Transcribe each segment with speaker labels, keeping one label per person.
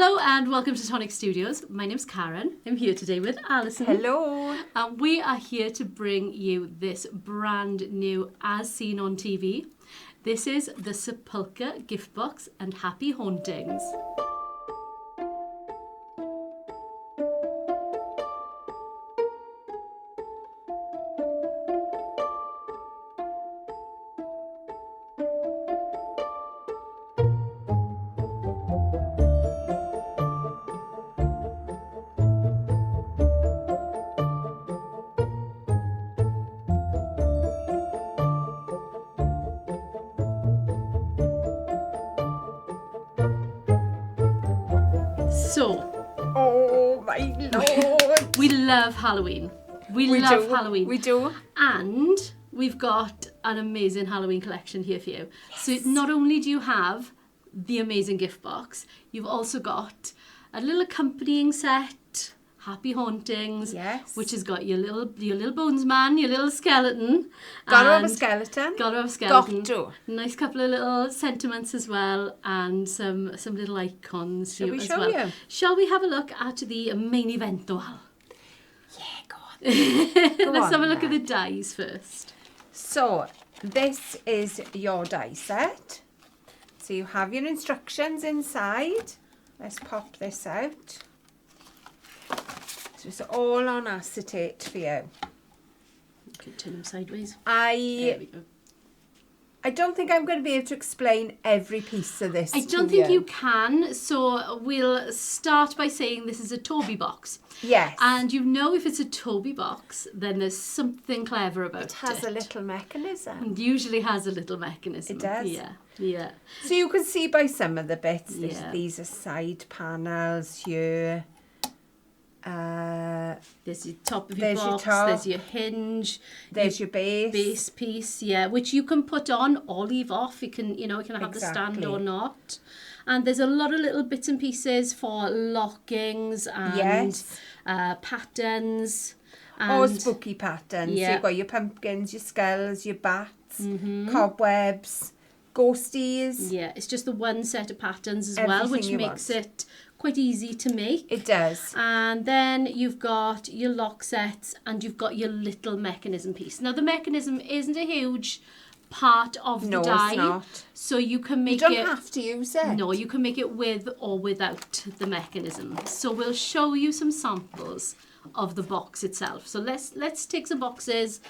Speaker 1: Hello and welcome to Tonic Studios. My name's Karen. I'm here today with Alison.
Speaker 2: Hello.
Speaker 1: And we are here to bring you this brand new As Seen on TV. This is the Sepulchre Gift Box and Happy Hauntings. So,
Speaker 2: Oh my lord.
Speaker 1: we love Halloween. We love Halloween.
Speaker 2: We do.
Speaker 1: And we've got an amazing Halloween collection here for you. Yes. So not only do you have the amazing gift box, you've also got a little accompanying set, Happy Hauntings,
Speaker 2: Yes.
Speaker 1: which has got your little bones man, your little skeleton.
Speaker 2: Gotta have a skeleton.
Speaker 1: Gotta have a skeleton.
Speaker 2: Got to.
Speaker 1: Nice couple of little sentiments as well, and some little icons
Speaker 2: Shall we
Speaker 1: as
Speaker 2: show
Speaker 1: well.
Speaker 2: you?
Speaker 1: Shall we have a look at the main event, though?
Speaker 2: Yeah, go on. Go
Speaker 1: Let's
Speaker 2: on
Speaker 1: have a look at the
Speaker 2: then.
Speaker 1: dies first.
Speaker 2: So, this is your die set. So you have your instructions inside. Let's pop this out. So it's all on acetate for you.
Speaker 1: Okay, turn them sideways. There
Speaker 2: I
Speaker 1: we go.
Speaker 2: don't think I'm going to be able to explain every piece of this.
Speaker 1: I don't think you can, so we'll start by saying this is a Toby box.
Speaker 2: Yes.
Speaker 1: And you know if it's a Toby box, then there's something clever about it.
Speaker 2: It has a little mechanism.
Speaker 1: It usually has a little mechanism.
Speaker 2: It does.
Speaker 1: Yeah.
Speaker 2: So you can see by some of the bits,
Speaker 1: Yeah.
Speaker 2: these are side panels here.
Speaker 1: There's your top of your
Speaker 2: There's your
Speaker 1: box,
Speaker 2: top.
Speaker 1: there's your hinge,
Speaker 2: There's your base.
Speaker 1: piece, yeah, which you can put on or leave off. You can have the stand
Speaker 2: Exactly.
Speaker 1: or not. And there's a lot of little bits and pieces for lockings and
Speaker 2: Yes.
Speaker 1: patterns.
Speaker 2: Or
Speaker 1: And
Speaker 2: spooky patterns.
Speaker 1: Yeah.
Speaker 2: So you've got your pumpkins, your skulls, your bats, cobwebs, ghosties.
Speaker 1: yeah, it's just the one set of patterns as well,
Speaker 2: Everything
Speaker 1: which
Speaker 2: you
Speaker 1: makes
Speaker 2: want.
Speaker 1: it quite easy to make.
Speaker 2: It does.
Speaker 1: And then you've got your lock sets and you've got your little mechanism piece. Now the mechanism isn't a huge part of
Speaker 2: No,
Speaker 1: the
Speaker 2: it's
Speaker 1: die.
Speaker 2: not.
Speaker 1: So you can make
Speaker 2: You don't
Speaker 1: it
Speaker 2: have to use it.
Speaker 1: No, you can make it with or without the mechanism. So we'll show you some samples of the box itself. So let's take some boxes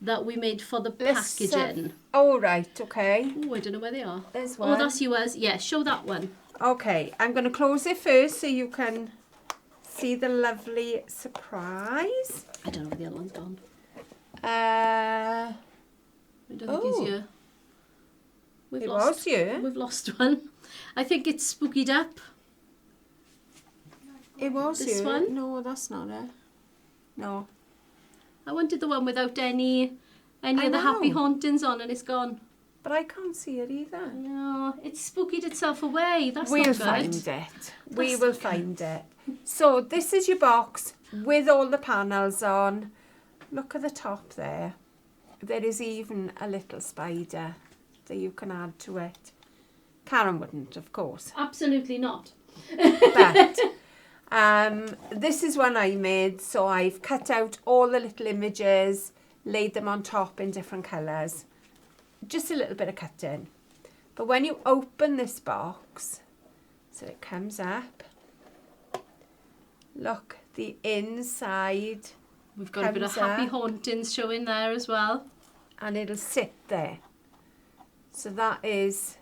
Speaker 1: that we made for the packaging.
Speaker 2: Oh, right, okay.
Speaker 1: Oh, I don't know where they are.
Speaker 2: There's
Speaker 1: Oh,
Speaker 2: one.
Speaker 1: that's yours. Yeah, show that one.
Speaker 2: Okay, I'm going to close it first so you can see the lovely surprise.
Speaker 1: I don't know where the other one's gone.
Speaker 2: Uh,
Speaker 1: I don't think it's here.
Speaker 2: It was you.
Speaker 1: We've lost one. I think it's spookied up.
Speaker 2: It was
Speaker 1: This
Speaker 2: you.
Speaker 1: one?
Speaker 2: No, that's not it. No.
Speaker 1: I wanted the one without any of the
Speaker 2: know.
Speaker 1: happy hauntings on, and it's gone.
Speaker 2: But I can't see it either.
Speaker 1: No, it's spookied itself away. That's
Speaker 2: We'll
Speaker 1: not good.
Speaker 2: find it. We
Speaker 1: That's
Speaker 2: will
Speaker 1: not
Speaker 2: find it. So this is your box with all the panels on. Look at the top there. There is even a little spider that you can add to it. Karen wouldn't, of course.
Speaker 1: Absolutely not.
Speaker 2: But this is one I made. So I've cut out all the little images, laid them on top in different colours. Just a little bit of cutting. But when you open this box, so it comes up, look, the inside,
Speaker 1: We've got a bit of
Speaker 2: Comes
Speaker 1: happy
Speaker 2: up.
Speaker 1: hauntings showing there as well.
Speaker 2: and it'll sit there. So that is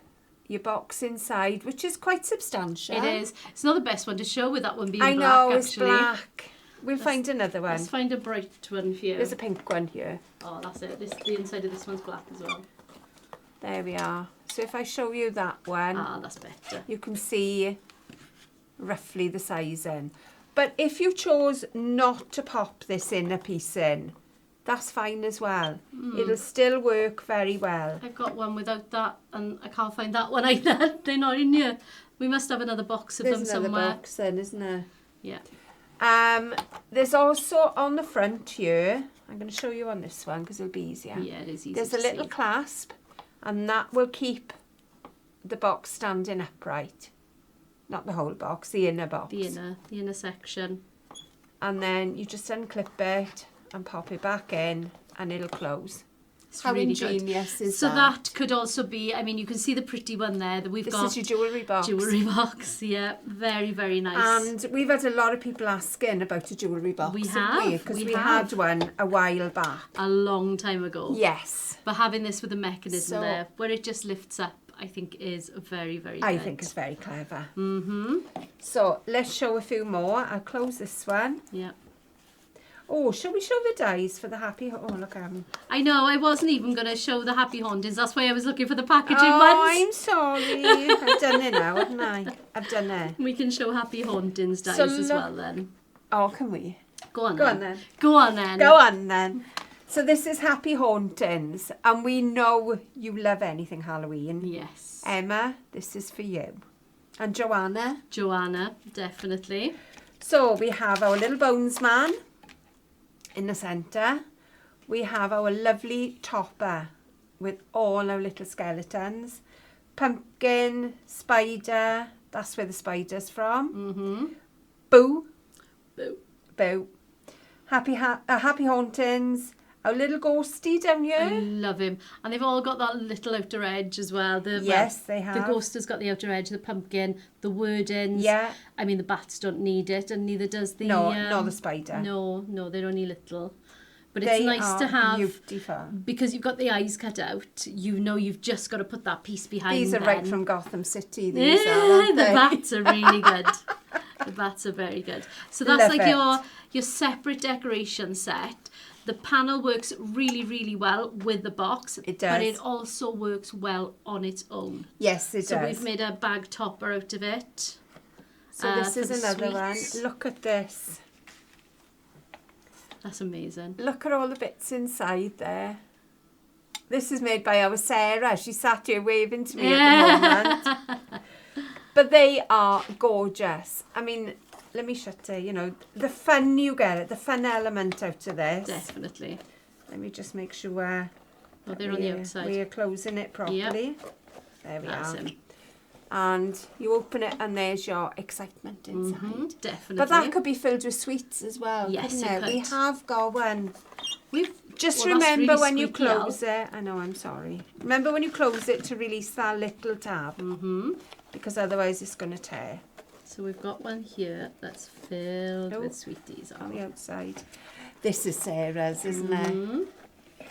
Speaker 2: your box inside, which is quite substantial.
Speaker 1: It is. It's not the best one to show with that one being
Speaker 2: I
Speaker 1: black,
Speaker 2: know,
Speaker 1: actually.
Speaker 2: it's black. We'll find another one.
Speaker 1: Let's find a bright one for you.
Speaker 2: There's a pink one here.
Speaker 1: Oh, that's it. The inside of this one's black as well.
Speaker 2: There we are. So if I show you that one,
Speaker 1: Ah, that's better.
Speaker 2: you can see roughly the sizing. But if you chose not to pop this in a piece in, that's fine as well. It'll still work very well.
Speaker 1: I've got one without that, and I can't find that one either. They're not in here. We must have another box of
Speaker 2: There's
Speaker 1: them
Speaker 2: another
Speaker 1: somewhere.
Speaker 2: box then, isn't there?
Speaker 1: Yeah.
Speaker 2: There's also on the front here, I'm going to show you on this one because it'll be easier.
Speaker 1: Yeah, it is easy
Speaker 2: There's
Speaker 1: to
Speaker 2: a little
Speaker 1: see.
Speaker 2: clasp, and that will keep the box standing upright. not the whole box, the inner box.
Speaker 1: The inner section.
Speaker 2: And then you just unclip it and pop it back in and it'll close. How
Speaker 1: really
Speaker 2: ingenious
Speaker 1: good.
Speaker 2: is
Speaker 1: so
Speaker 2: that?
Speaker 1: that could also be, I mean, you can see the pretty one there that we've got.
Speaker 2: This is your jewellery box.
Speaker 1: Jewellery box, yeah. Very, very nice.
Speaker 2: And we've had a lot of people asking about a jewellery box.
Speaker 1: We have.
Speaker 2: Because we had one a while back.
Speaker 1: A long time ago.
Speaker 2: Yes.
Speaker 1: But having this with the mechanism there, where it just lifts up, I think is very, very good.
Speaker 2: I think it's very clever. So let's show a few more. I'll close this one.
Speaker 1: Yeah.
Speaker 2: Oh, shall we show the dies for the happy... Oh, look at them.
Speaker 1: I know, I wasn't even going to show the Happy Hauntings. That's why I was looking for the packaging ones.
Speaker 2: I'm sorry. I've done it now, haven't I? I've done it.
Speaker 1: We can show Happy Hauntings dies as well then.
Speaker 2: Oh, can we?
Speaker 1: Go on
Speaker 2: then.
Speaker 1: Go on then.
Speaker 2: Go on then. So this is Happy Hauntings. And we know you love anything Halloween.
Speaker 1: Yes.
Speaker 2: Emma, this is for you. And Joanna.
Speaker 1: Joanna, definitely.
Speaker 2: So we have our little bones man in the centre. We have our lovely topper with all our little skeletons. Pumpkin, spider, that's where the spider's from. Boo.
Speaker 1: Boo.
Speaker 2: Boo. Happy Hauntings. Our little ghosty down here.
Speaker 1: I love him. And they've all got that little outer edge as well.
Speaker 2: Yes, they have.
Speaker 1: The ghost has got the outer edge, the pumpkin, the wordings.
Speaker 2: Yeah.
Speaker 1: I mean, the bats don't need it, and neither does the...
Speaker 2: No, the spider.
Speaker 1: No, they're only little. But
Speaker 2: They
Speaker 1: it's nice to have...
Speaker 2: beautiful.
Speaker 1: Because you've got the eyes cut out, you know you've just got to put that piece behind
Speaker 2: These are
Speaker 1: them.
Speaker 2: right from Gotham City. These are, aren't
Speaker 1: the
Speaker 2: they?
Speaker 1: bats are really good. The bats are very good. So that's
Speaker 2: Love
Speaker 1: like your separate decoration set. The panel works really, really well with the box.
Speaker 2: It does.
Speaker 1: But it also works well on its own.
Speaker 2: Yes, it does.
Speaker 1: So we've made a bag topper out of it.
Speaker 2: So this is
Speaker 1: for the
Speaker 2: another one.
Speaker 1: sweets.
Speaker 2: Look at this.
Speaker 1: That's amazing.
Speaker 2: Look at all the bits inside there. This is made by our Sarah. She sat here waving to me at the moment. But they are gorgeous. I mean, let me shut it. You know, the fun you get, the fun element out of this.
Speaker 1: Definitely.
Speaker 2: Let me just make sure
Speaker 1: They're on the outside.
Speaker 2: we are closing it properly.
Speaker 1: Yep.
Speaker 2: There we
Speaker 1: That's
Speaker 2: are.
Speaker 1: him.
Speaker 2: And you open it and there's your excitement inside.
Speaker 1: Definitely.
Speaker 2: But that could be filled with sweets as well,
Speaker 1: Yes,
Speaker 2: couldn't
Speaker 1: it
Speaker 2: it? We
Speaker 1: could.
Speaker 2: have got one.
Speaker 1: We've
Speaker 2: Just
Speaker 1: Well, that's
Speaker 2: remember
Speaker 1: really
Speaker 2: when you
Speaker 1: squeaky, Al.
Speaker 2: close it. I know, I'm sorry. Remember when you close it to release that little tab. Because otherwise it's going to tear
Speaker 1: So we've got one here that's filled with sweeties
Speaker 2: on the outside. This is Sarah's, isn't it?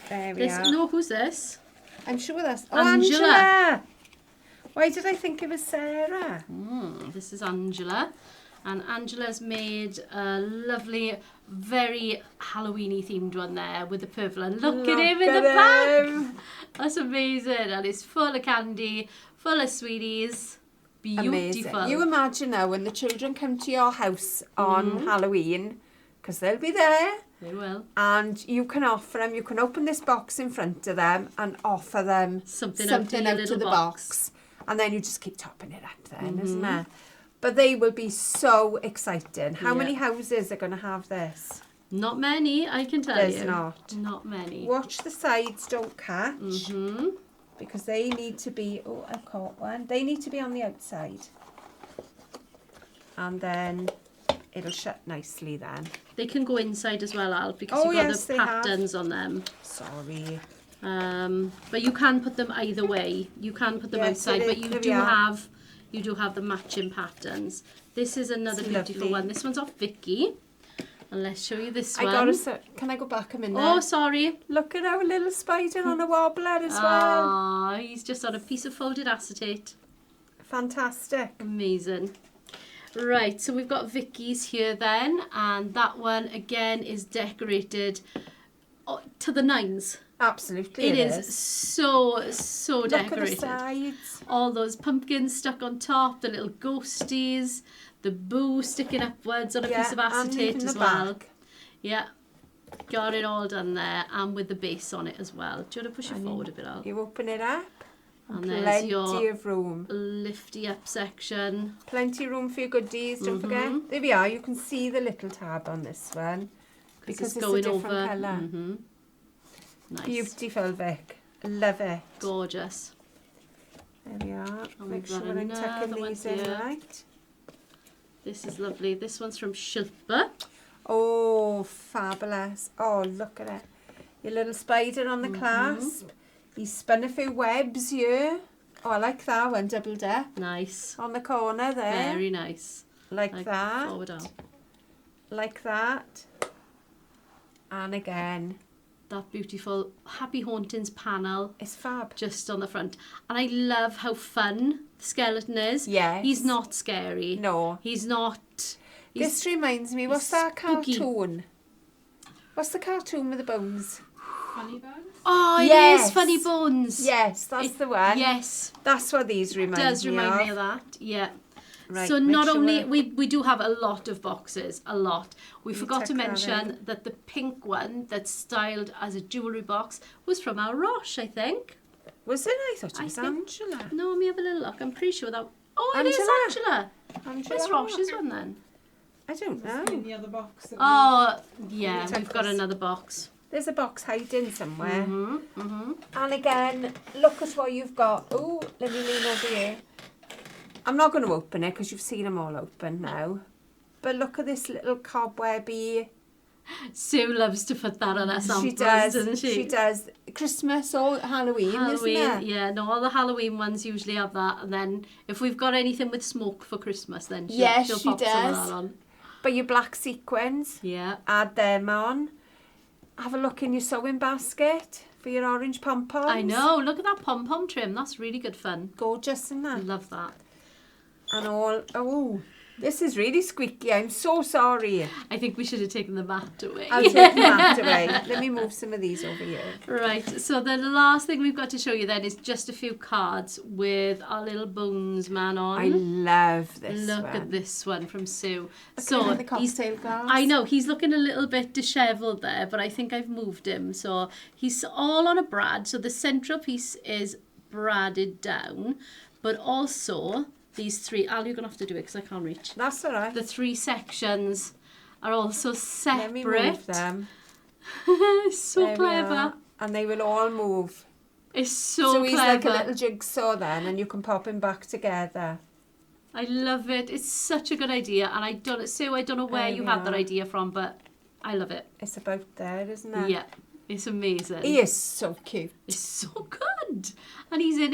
Speaker 2: There we are.
Speaker 1: No, who's this?
Speaker 2: I'm sure that's... Oh,
Speaker 1: Angela.
Speaker 2: Angela! Why did I think it was Sarah?
Speaker 1: This is Angela. And Angela's made a lovely, very Halloween-y themed one there with the purple. And look at him in the back. That's amazing. And it's full of candy, full of sweeties. Beautiful.
Speaker 2: Amazing. You imagine now when the children come to your house on Halloween, because they'll be there.
Speaker 1: They will.
Speaker 2: And you can offer them, you can open this box in front of them and offer them
Speaker 1: Something out
Speaker 2: of the box. And then you just keep topping it up then, isn't it? But they will be so exciting. How many houses are going to have this?
Speaker 1: Not many, I can tell you.
Speaker 2: There's not.
Speaker 1: Not many.
Speaker 2: Watch the sides don't catch. Because they need to be... Oh, I've caught one. They need to be on the outside. And then it'll shut nicely then.
Speaker 1: They can go inside as well, Al, because you've got the patterns on them.
Speaker 2: Sorry.
Speaker 1: But you can put them either way. You can put them outside, but you do have the matching patterns. This is another beautiful one. This one's off Vicky. And let's show you this one.
Speaker 2: Can I go back a minute?
Speaker 1: Oh, sorry.
Speaker 2: Look at our little spider on a wobbler as well.
Speaker 1: Ah, he's just on a piece of folded acetate.
Speaker 2: Fantastic.
Speaker 1: Amazing. Right, so we've got Vicky's here then, and that one again is decorated to the nines.
Speaker 2: Absolutely,
Speaker 1: it is so decorated.
Speaker 2: Look at the sides.
Speaker 1: All those pumpkins stuck on top, the little ghosties, the boo sticking upwards on a piece of acetate as well.
Speaker 2: Back.
Speaker 1: Yeah, got it all done there, and with the base on it as well. Do you want to push it forward a bit, Al?
Speaker 2: You open it up.
Speaker 1: And there's
Speaker 2: plenty
Speaker 1: your
Speaker 2: of room.
Speaker 1: Lifty up section.
Speaker 2: Plenty of room for your goodies, don't forget. There we are, you can see the little tab on this one. Because it's a different colour.
Speaker 1: Nice.
Speaker 2: Beautiful, Vic. Love it.
Speaker 1: Gorgeous.
Speaker 2: There we are.
Speaker 1: And
Speaker 2: Make
Speaker 1: we've
Speaker 2: sure
Speaker 1: got
Speaker 2: I'm tucking
Speaker 1: another one
Speaker 2: these in
Speaker 1: here.
Speaker 2: right.
Speaker 1: This is lovely. This one's from Sepulchre.
Speaker 2: Oh, fabulous. Oh, look at it. Your little spider on the clasp. He's spun a few webs here. Oh, I like that one, double dip.
Speaker 1: Nice.
Speaker 2: On the corner there.
Speaker 1: Very nice.
Speaker 2: Like that.
Speaker 1: Forward arm.
Speaker 2: Like that. And again.
Speaker 1: That beautiful Happy Hauntings panel.
Speaker 2: It's fab.
Speaker 1: Just on the front. And I love how fun the skeleton is.
Speaker 2: Yes.
Speaker 1: He's not scary.
Speaker 2: No.
Speaker 1: He's not...
Speaker 2: This reminds me, what's that
Speaker 1: spooky.
Speaker 2: cartoon? What's the cartoon with the bones?
Speaker 3: Funny Bones?
Speaker 1: Oh, it
Speaker 2: Yes.
Speaker 1: is Funny Bones.
Speaker 2: Yes, that's the one.
Speaker 1: Yes.
Speaker 2: That's what these remind me of.
Speaker 1: Does remind me of that. Yeah.
Speaker 2: Right,
Speaker 1: so
Speaker 2: make
Speaker 1: not
Speaker 2: sure
Speaker 1: only we do have a lot of boxes, a lot. We forgot to
Speaker 2: check that
Speaker 1: mention that the pink one that's styled as a jewellery box was from Al Roche, I think.
Speaker 2: Was it? I thought it
Speaker 1: I
Speaker 2: was
Speaker 1: think-
Speaker 2: Angela.
Speaker 1: No, let me have a little look. I'm pretty sure that... Oh, it
Speaker 2: Angela.
Speaker 1: is Angela.
Speaker 2: Angela.
Speaker 1: Where's Roche's one then?
Speaker 2: I don't
Speaker 3: In
Speaker 2: know.
Speaker 3: the other box. That
Speaker 1: Oh, yeah,
Speaker 2: Check
Speaker 1: we've got
Speaker 2: this.
Speaker 1: another box.
Speaker 2: There's a box hiding somewhere.
Speaker 1: Mm-hmm.
Speaker 2: And again, look at what you've got. Oh, let me lean over here. I'm not going to open it because you've seen them all open now. But look at this little cobwebby.
Speaker 1: Sue loves to put that on her samples,
Speaker 2: She does.
Speaker 1: doesn't she?
Speaker 2: She does. Christmas or Halloween,
Speaker 1: Halloween,
Speaker 2: isn't it?
Speaker 1: yeah, no, all the Halloween ones usually have that, and then if we've got anything with smoke for Christmas, then
Speaker 2: Yes,
Speaker 1: she'll
Speaker 2: she
Speaker 1: pop some of
Speaker 2: does.
Speaker 1: that on.
Speaker 2: But your black sequins,
Speaker 1: Yeah,
Speaker 2: add them on. Have a look in your sewing basket for your orange pom-poms.
Speaker 1: I know. Look at that pom-pom trim. That's really good fun.
Speaker 2: Gorgeous, isn't
Speaker 1: I
Speaker 2: that?
Speaker 1: love that.
Speaker 2: And all, oh, this is really squeaky. I'm so sorry.
Speaker 1: I think we should have taken the mat away.
Speaker 2: I'll take the mat away. Let me move some of these over here.
Speaker 1: Right, so the last thing we've got to show you then is just a few cards with our little bones man on.
Speaker 2: I love this
Speaker 1: Look
Speaker 2: one.
Speaker 1: at this one from Sue.
Speaker 2: Look
Speaker 1: So
Speaker 2: at the cocktail glass.
Speaker 1: I know, he's looking a little bit dishevelled there, but I think I've moved him. So he's all on a brad. So the central piece is bradded down, but also these three... Al, you're going to have to do it because I can't reach.
Speaker 2: That's all right.
Speaker 1: The three sections are also separate.
Speaker 2: Let me move them.
Speaker 1: So
Speaker 2: There we
Speaker 1: clever.
Speaker 2: are. And they will all move.
Speaker 1: It's so
Speaker 2: So he's
Speaker 1: clever.
Speaker 2: like a little jigsaw then, and you can pop him back together.
Speaker 1: I love it. It's such a good idea. And I don't know where
Speaker 2: There
Speaker 1: you
Speaker 2: we
Speaker 1: had that
Speaker 2: are.
Speaker 1: idea from, but I love it.
Speaker 2: It's about there, isn't it?
Speaker 1: Yeah, it's amazing.
Speaker 2: He is so cute.
Speaker 1: It's so good. And he's in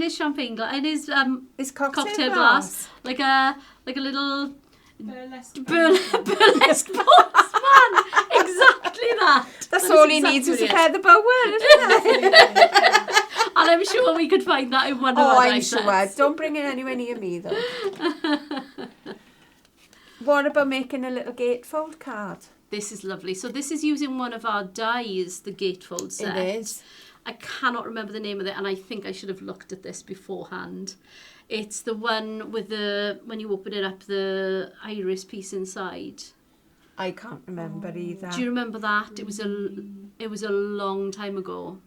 Speaker 1: his champagne glass, in his
Speaker 2: His cocktail,
Speaker 1: cocktail glass, like a little
Speaker 3: Burlesque.
Speaker 1: burlesque postman. Exactly that.
Speaker 2: That's
Speaker 1: That
Speaker 2: all
Speaker 1: is
Speaker 2: he needs is a
Speaker 1: exactly
Speaker 2: feather boa, isn't it?
Speaker 1: And I'm sure we could find that in one of
Speaker 2: Oh,
Speaker 1: our
Speaker 2: I'm
Speaker 1: dice
Speaker 2: sure.
Speaker 1: sets.
Speaker 2: Don't bring it anywhere near me, though. What about making a little gatefold card?
Speaker 1: This is lovely. So this is using one of our dies, the gatefold set.
Speaker 2: It is.
Speaker 1: I cannot remember the name of it, and I think I should have looked at this beforehand. It's the one with when you open it up, the iris piece inside.
Speaker 2: I can't remember either.
Speaker 1: Do you remember that? It was a long time ago.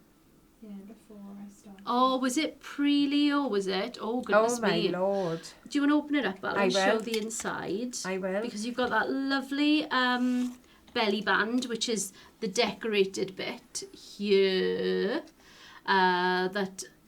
Speaker 3: Yeah, before I started.
Speaker 1: Oh, was it pre-Leo, was it? Oh, goodness
Speaker 2: Oh, my
Speaker 1: me.
Speaker 2: Lord.
Speaker 1: Do you want to open it up, Al,
Speaker 2: I
Speaker 1: and show
Speaker 2: will.
Speaker 1: the inside?
Speaker 2: I will.
Speaker 1: Because you've got that lovely belly band, which is the decorated bit here.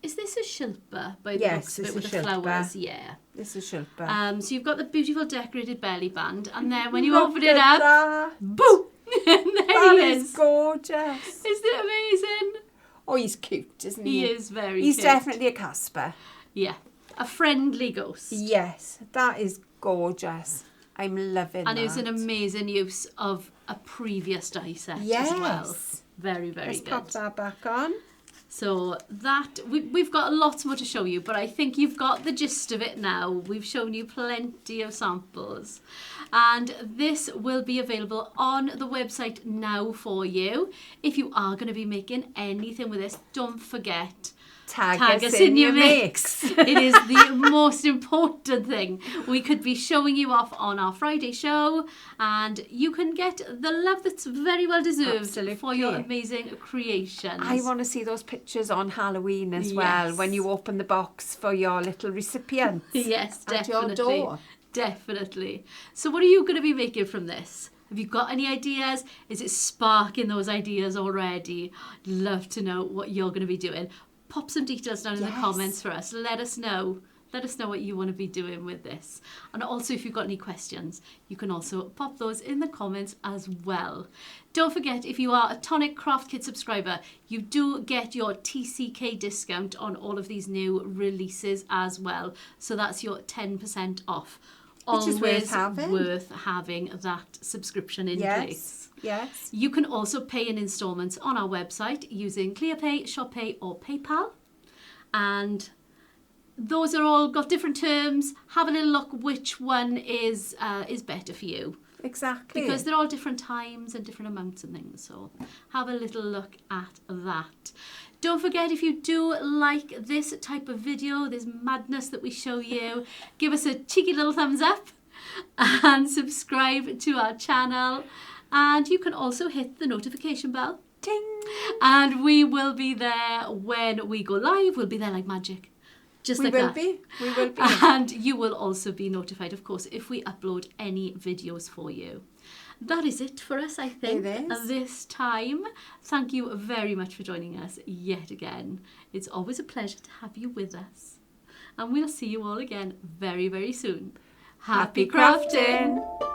Speaker 1: Is this a shilpa by the
Speaker 2: Yes,
Speaker 1: looks of
Speaker 2: it's
Speaker 1: it, with
Speaker 2: a
Speaker 1: the
Speaker 2: shilpa.
Speaker 1: flowers? Yeah.
Speaker 2: This is Shilpa.
Speaker 1: So you've got the beautiful decorated belly band, and then when you open it up,
Speaker 2: that.
Speaker 1: boom! There
Speaker 2: That
Speaker 1: he
Speaker 2: is
Speaker 1: is.
Speaker 2: gorgeous.
Speaker 1: Isn't it amazing?
Speaker 2: Oh, he's cute, isn't
Speaker 1: He
Speaker 2: he?
Speaker 1: is very
Speaker 2: He's
Speaker 1: cute.
Speaker 2: definitely a Casper.
Speaker 1: Yeah. A friendly ghost.
Speaker 2: Yes, that is gorgeous. I'm loving
Speaker 1: And
Speaker 2: that.
Speaker 1: it was an amazing use of a previous die set
Speaker 2: Yes.
Speaker 1: as well. Very, very
Speaker 2: Let's
Speaker 1: good.
Speaker 2: pop that back on.
Speaker 1: So that, we've got lots more to show you, but I think you've got the gist of it now. We've shown you plenty of samples. And this will be available on the website now for you. If you are going to be making anything with this, don't forget,
Speaker 2: Tag
Speaker 1: us in your mix. It is the most important thing. We could be showing you off on our Friday show, and you can get the love that's very well deserved
Speaker 2: Absolutely.
Speaker 1: for your amazing creations.
Speaker 2: I want to see those pictures on Halloween as well,
Speaker 1: Yes.
Speaker 2: when you open the box for your little recipient.
Speaker 1: Yes,
Speaker 2: At your
Speaker 1: definitely.
Speaker 2: door.
Speaker 1: Definitely. So what are you going to be making from this? Have you got any ideas? Is it sparking those ideas already? I'd love to know what you're going to be doing. Pop some details down in the
Speaker 2: Yes.
Speaker 1: comments for us. Let us know. Let us know what you want to be doing with this. And also, if you've got any questions, you can also pop those in the comments as well. Don't forget, if you are a Tonic Craft Kit subscriber, you do get your TCK discount on all of these new releases as well. So that's your 10% off.
Speaker 2: Which is
Speaker 1: Always
Speaker 2: worth
Speaker 1: having that subscription in
Speaker 2: Yes.
Speaker 1: place.
Speaker 2: Yes.
Speaker 1: You can also pay in instalments on our website using ClearPay, ShopPay or PayPal. And those are all got different terms. Have a little look which one is better for you.
Speaker 2: Exactly.
Speaker 1: Because they're all different times and different amounts and things. So have a little look at that. Don't forget, if you do like this type of video, this madness that we show you, give us a cheeky little thumbs up and subscribe to our channel. And you can also hit the notification bell.
Speaker 2: Ting.
Speaker 1: And we will be there when we go live. We'll be there like magic. Just
Speaker 2: We
Speaker 1: like
Speaker 2: will
Speaker 1: that.
Speaker 2: be. We will be.
Speaker 1: And you will also be notified, of course, if we upload any videos for you. That is it for us, I think,
Speaker 2: It is.
Speaker 1: this time. Thank you very much for joining us yet again. It's always a pleasure to have you with us. And we'll see you all again very, very soon. Happy crafting!